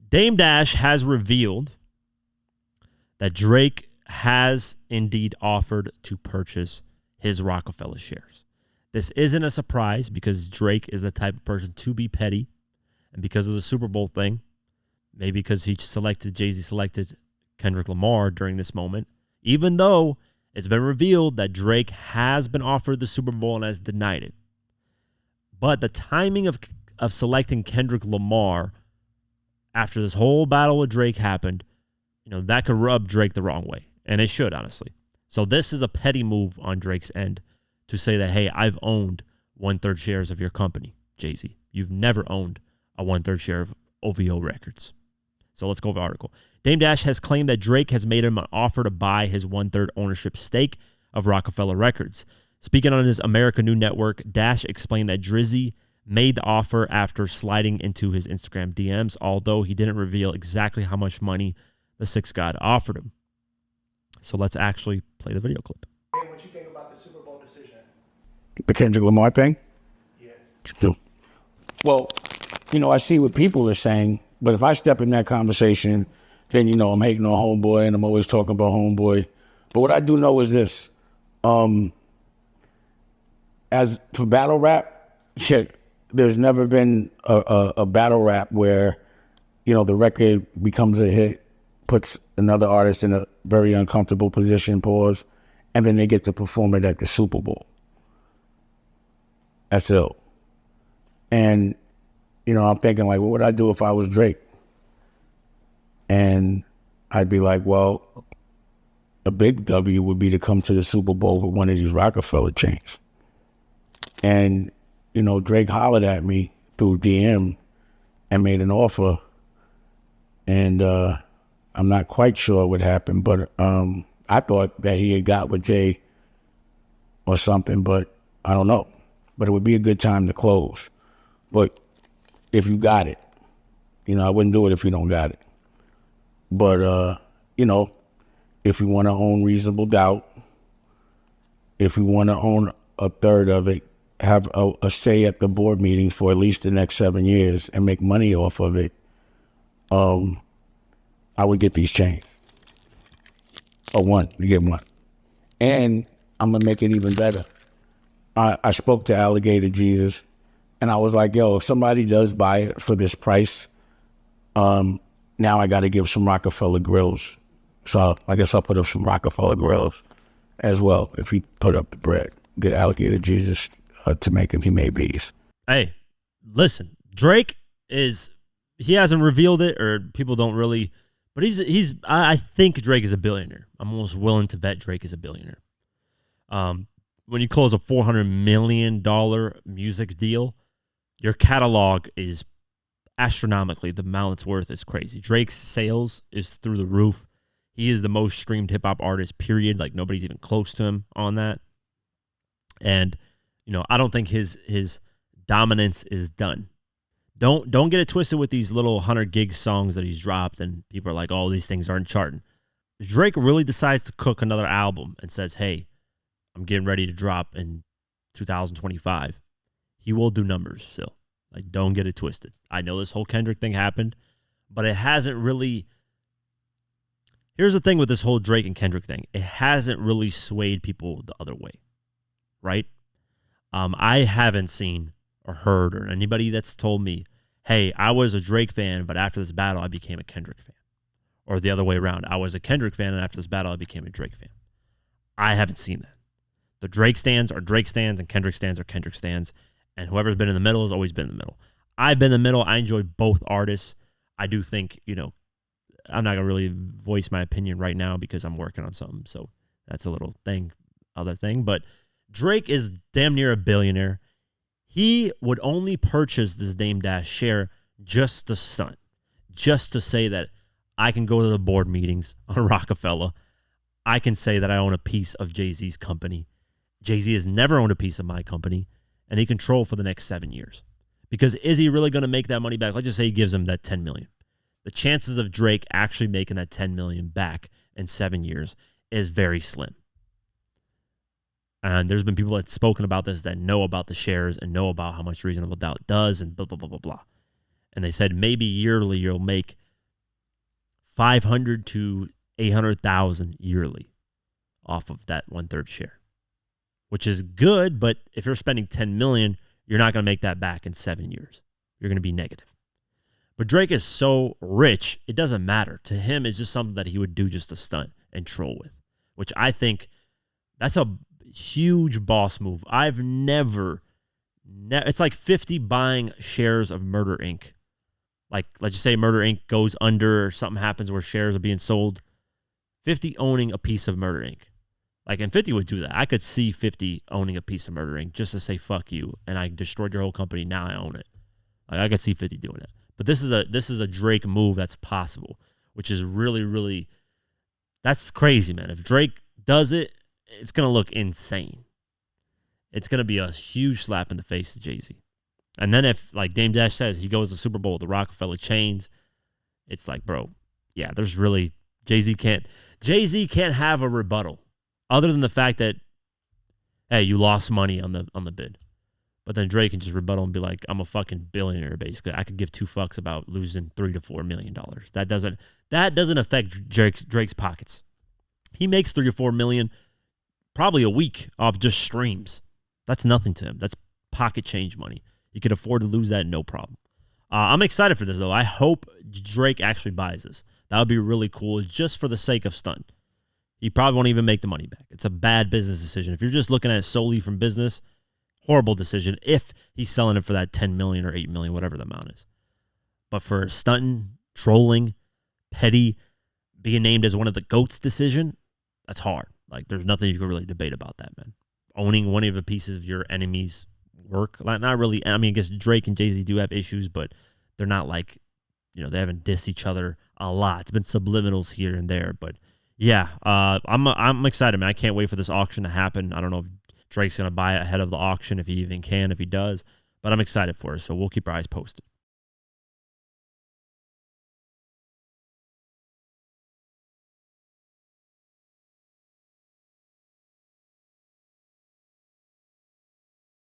Dame Dash has revealed that Drake has indeed offered to purchase his Roc-A-Fella shares. This isn't a surprise because Drake is the type of person to be petty. And because of the Super Bowl thing, maybe because Jay-Z selected Kendrick Lamar during this moment, even though it's been revealed that Drake has been offered the Super Bowl and has denied it. But the timing of selecting Kendrick Lamar after this whole battle with Drake happened, that could rub Drake the wrong way. And it should, honestly. So this is a petty move on Drake's end to say that, hey, I've owned 1/3 shares of your company, Jay-Z. You've never owned a 1/3 share of OVO Records. So let's go over the article. Dame Dash has claimed that Drake has made him an offer to buy his 1/3 ownership stake of Roc-A-Fella Records. Speaking on his America New Network, Dash explained that Drizzy made the offer after sliding into his Instagram DMs, although he didn't reveal exactly how much money the Six God offered him. So let's actually play the video clip. What you think about the Super Bowl decision? The Kendrick Lamar thing? Yeah. Well, I see what people are saying, but if I step in that conversation, then, I'm hating on Homeboy and I'm always talking about Homeboy. But what I do know is this. As for battle rap, there's never been a battle rap where, the record becomes a hit, puts another artist in a very uncomfortable position, pause, and then they get to perform it at the Super Bowl. That's ill. And, I'm thinking, like, what would I do if I was Drake? And I'd be like, well, a big W would be to come to the Super Bowl with one of these Roc-A-Fella chains. And, Drake hollered at me through DM and made an offer. And I'm not quite sure what happened, but I thought that he had got with Jay or something, but I don't know. But it would be a good time to close. But if you got it, I wouldn't do it if you don't got it. But, if you want to own Reasonable Doubt, if you want to own 1/3 of it, have a say at the board meeting for at least the next 7 years and make money off of it, I would get these chains. You get one. And I'm going to make it even better. I spoke to Alligator Jesus, and I was like, yo, if somebody does buy it for this price, now I got to give some Roc-A-Fella grills. So I guess I'll put up some Roc-A-Fella grills as well if he put up the bread. Get Alligator Jesus to make him. He made bees. Hey, listen, Drake he hasn't revealed it, or people don't really, but I think Drake is a billionaire. I'm almost willing to bet Drake is a billionaire. When you close a $400 million music deal, your catalog is astronomically, the amount it's worth is crazy. Drake's sales is through the roof. He is the most streamed hip hop artist, period. Like, nobody's even close to him on that. And, I don't think his dominance is done. Don't get it twisted with these little 100 gig songs that he's dropped and people are like, oh, these things aren't charting. If Drake really decides to cook another album and says, hey, I'm getting ready to drop in 2025, he will do numbers still. Like, don't get it twisted. I know this whole Kendrick thing happened, but it hasn't really. Here's the thing with this whole Drake and Kendrick thing. It hasn't really swayed people the other way, right? I haven't seen or heard or anybody that's told me, hey, I was a Drake fan, but after this battle, I became a Kendrick fan. Or the other way around. I was a Kendrick fan, and after this battle, I became a Drake fan. I haven't seen that. The Drake stands are Drake stands, and Kendrick stands are Kendrick stands. And whoever's been in the middle has always been in the middle. I've been in the middle. I enjoy both artists. I do think, I'm not going to really voice my opinion right now because I'm working on something. So that's a little other thing. But Drake is damn near a billionaire. He would only purchase this Dame Dash share just to stunt, just to say that I can go to the board meetings on Roc-A-Fella. I can say that I own a piece of Jay-Z's company. Jay-Z has never owned a piece of my company, and he control for the next 7 years. Because is he really going to make that money back? Let's just say he gives him that $10 million. The chances of Drake actually making that $10 million back in 7 years is very slim. And there's been people that's spoken about this that know about the shares and know about how much Reasonable Doubt does and blah, blah, blah, blah, blah. And they said maybe yearly you'll make $500 to $800,000 yearly off of that 1/3 share, which is good. But if you're spending $10 million, you're not going to make that back in 7 years. You're going to be negative. But Drake is so rich, it doesn't matter. To him, it's just something that he would do just to stunt and troll with, which I think that's a huge boss move. I've never it's like 50 buying shares of Murder Inc. Like, let's just say Murder Inc. goes under or something happens where shares are being sold. 50 owning a piece of Murder Inc. Like, and 50 would do that. I could see 50 owning a piece of Murder Inc. just to say, fuck you, and I destroyed your whole company, now I own it. Like, I could see 50 doing it. But this is a Drake move that's possible, which is really, really, that's crazy, man. If Drake does it, it's going to look insane. It's going to be a huge slap in the face to Jay-Z. And then if, like Dame Dash says, he goes to the Super Bowl, the Roc-A-Fella chains, it's like, bro, yeah, there's really, Jay-Z can't have a rebuttal other than the fact that, hey, you lost money on the bid. But then Drake can just rebuttal and be like, I'm a fucking billionaire, basically. I could give two fucks about losing $3 to $4 million. That doesn't affect Drake's pockets. He makes $3 to $4 million probably a week off just streams. That's nothing to him. That's pocket change money. He could afford to lose that, no problem. I'm excited for this, though. I hope Drake actually buys this. That would be really cool, just for the sake of stunt. He probably won't even make the money back. It's a bad business decision. If you're just looking at it solely from business, horrible decision if he's selling it for that $10 million or $8 million, whatever the amount is. But for stunting, trolling, petty, being named as one of the GOATs decision, that's hard. Like, there's nothing you can really debate about that, man. Owning one of the pieces of your enemy's work, like, not really. I mean, I guess Drake and Jay-Z do have issues, but they're not like, they haven't dissed each other a lot. It's been subliminals here and there, but yeah, I'm excited, man. I can't wait for this auction to happen. I don't know if Drake's going to buy it ahead of the auction, if he even can, if he does. But I'm excited for it, so we'll keep our eyes posted.